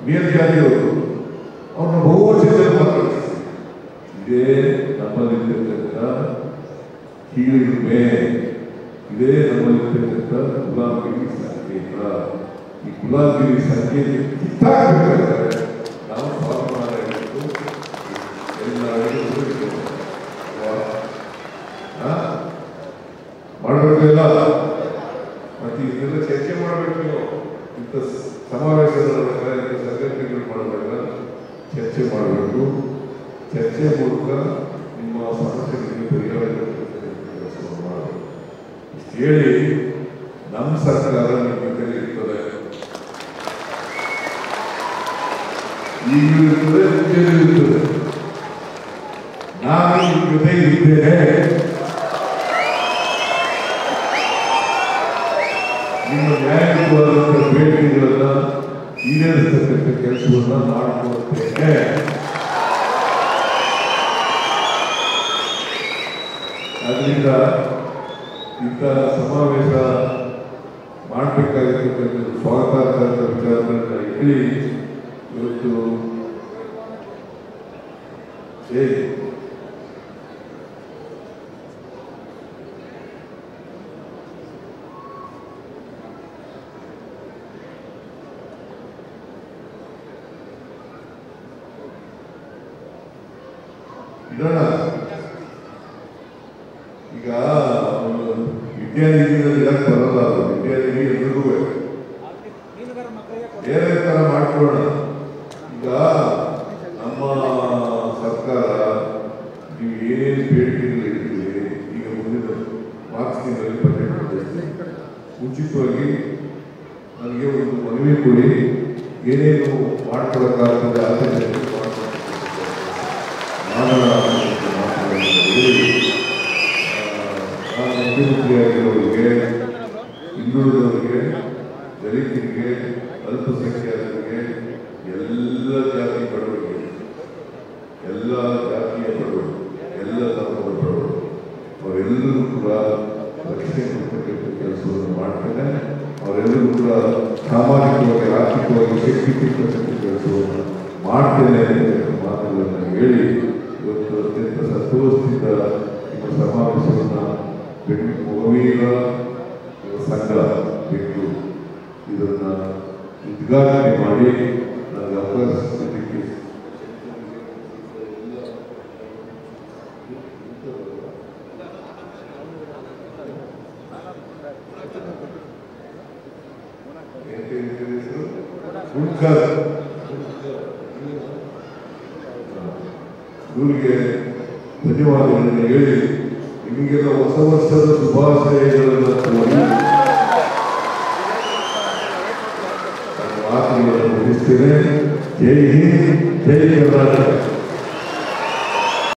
ಮೇಲ್ಜಾತಿಯವರು ಅವ್ರನ್ನ ಬಹುವಚನದಲ್ಲಿ ಮಾತಾಡ್ತೀವಿ. ಇದೇ ನಮ್ಮಲ್ಲಿರ್ತಕ್ಕಂಥ ಕೀಳಿಮೆ, ಇದೇ ನಮ್ಮಲ್ಲಿರ್ತಕ್ಕಂಥ ಗುಲಾಮಗಿರಿ ಸಂಕೇತ. ಈ ಗುಲಾಮಗಿರಿ ಸಂಕೇತ ಕಿತ್ತಾಗಬೇಕಾದ್ರೆ ನಾವು ಸ್ವಾಭಿಮಾನ ಇಟ್ಟು ಎಲ್ಲ ಮಾಡಬೇಕಲ್ಲ. ಮತ್ತೆ ಇದೆಲ್ಲ ಚರ್ಚೆ ಮಾಡಬೇಕು. ನೀವು ಇಂಥ ಸಮಾವೇಶದ ಸಂಘಟನೆಗಳು ಮಾಡಬೇಕಲ್ಲ, ಚರ್ಚೆ ಮಾಡಬೇಕು. ಚರ್ಚೆ ಮೂಲಕ ನಿಮ್ಮ ಸಮಸ್ಯೆಗಳಿಗೆ ಪರಿಹಾರ ಕೆಲಸವನ್ನು ಮಾಡಬೇಕು. ಇಷ್ಟು ಹೇಳಿ ನಮ್ಮ ಸರ್ಕಾರ ನಿಮ್ಮ ಜೊತೆ ಇರ್ತದೆ, ಈಗಲೂ ಇರ್ತದೆ, ಮುಂಚೆನೂ ಇರ್ತದೆ. ನಾನು ನಿಮ್ಮ ಜೊತೆ ಇದ್ದೇನೆ. ನಿಮ್ಮ ನ್ಯಾಯಯುತವಾದಂಥ ಬೇಡಿಕೆಗಳನ್ನ ಈಡೇರಿಸತಕ್ಕಂಥ ಕೆಲಸವನ್ನ ಮಾಡಿಕೊಡ್ತೇನೆ. ಅದರಿಂದ ಇಂಥ ಸಮಾವೇಶ ಮಾಡಬೇಕಾಗಿರ್ತಕ್ಕಂಥ ಸ್ವಾಗತಾರ್ಹ ವಿಚಾರಗಳನ್ನ ಹೇಳಿ ಇವತ್ತು ಇಡೋಣ. ಈಗ ವಿದ್ಯಾರ್ಥಿಗಳಲ್ಲಿ ಯಾಕೆ ಬರಲ್ಲ? ವಿದ್ಯಾರ್ಥಿ ಎಲ್ರಿಗೂ ಬೇರೆ ತರ ಮಾಡ್ಕೊಳ್ಳೋಣ. ಈಗ ನಮ್ಮ ಸರ್ಕಾರ ನೀವು ಏನೇನು ಬೇಡಿಕೆಗಳು ಇಟ್ಟಿದ್ದೀರಿ, ಈಗ ಮುಂದಿನ ಮಾರ್ಚ್ ತಿಂಗಳಲ್ಲಿ ಬಜೆಟ್ ಉಚಿತವಾಗಿ ನನಗೆ ಒಂದು ಮನವಿ ಕೊಡಿ, ಏನೇನು ಮಾಡ್ಕೊಳಕ್ಕಾಗ್ತದೆ ಆದ್ಯತೆ ಮುಖ್ಯಮಂತ್ರಿಯಾಗಿರೋರಿಗೆ, ಹಿಂದುಳಿದವರಿಗೆ, ದಲಿತರಿಗೆ, ಅಲ್ಪಸಂಖ್ಯಾತರಿಗೆ, ಎಲ್ಲ ಜಾತಿ ಬಡವರಿಗೆ, ಎಲ್ಲ ಜಾತಿಯ ಬಡವರು, ಎಲ್ಲ ಧರ್ಮದ ಬಡವರು ಅವರೆಲ್ಲರೂ ಕೂಡ ರಕ್ಷಣೆ ಕೊಡ್ತಕ್ಕಂಥ ಕೆಲಸವನ್ನು ಮಾಡ್ತೇನೆ. ಅವರೆಲ್ಲರೂ ಕೂಡ ಸಾಮಾಜಿಕವಾಗಿ, ಆರ್ಥಿಕವಾಗಿ ಶಕ್ತಿ ಕೊಡ್ತಕ್ಕಂಥ ಕೆಲಸವನ್ನು ಮಾಡ್ತೇನೆ ಅಂತ ಮಾತುಗಳನ್ನು ಹೇಳಿ ಇವತ್ತು ಅತ್ಯಂತ ಸಂತೋಷದಿಂದ ನಿಮ್ಮ ಸಮಾವೇಶವನ್ನು ಮೊಗವೀರ ಸಂಘ ಬೆಂಗಳೂರು ಇದನ್ನು ಉದ್ಘಾಟನೆ ಮಾಡಿ ನನಗೆ ಅವಕಾಶಕ್ಕೆ ಇವರಿಗೆ ಧನ್ಯವಾದಗಳನ್ನು ಹೇಳಿ ನಿಮಗೆಲ್ಲ ಹೊಸ ವರ್ಷದ ಶುಭಾಶಯಗಳನ್ನು ಕೋರಿ ಮಾತುಗಳನ್ನು ಮುಗಿಸ್ತೇನೆ. ಜೈ ಹಿಂದ್, ಜೈ ಕರ್ನಾಟಕ.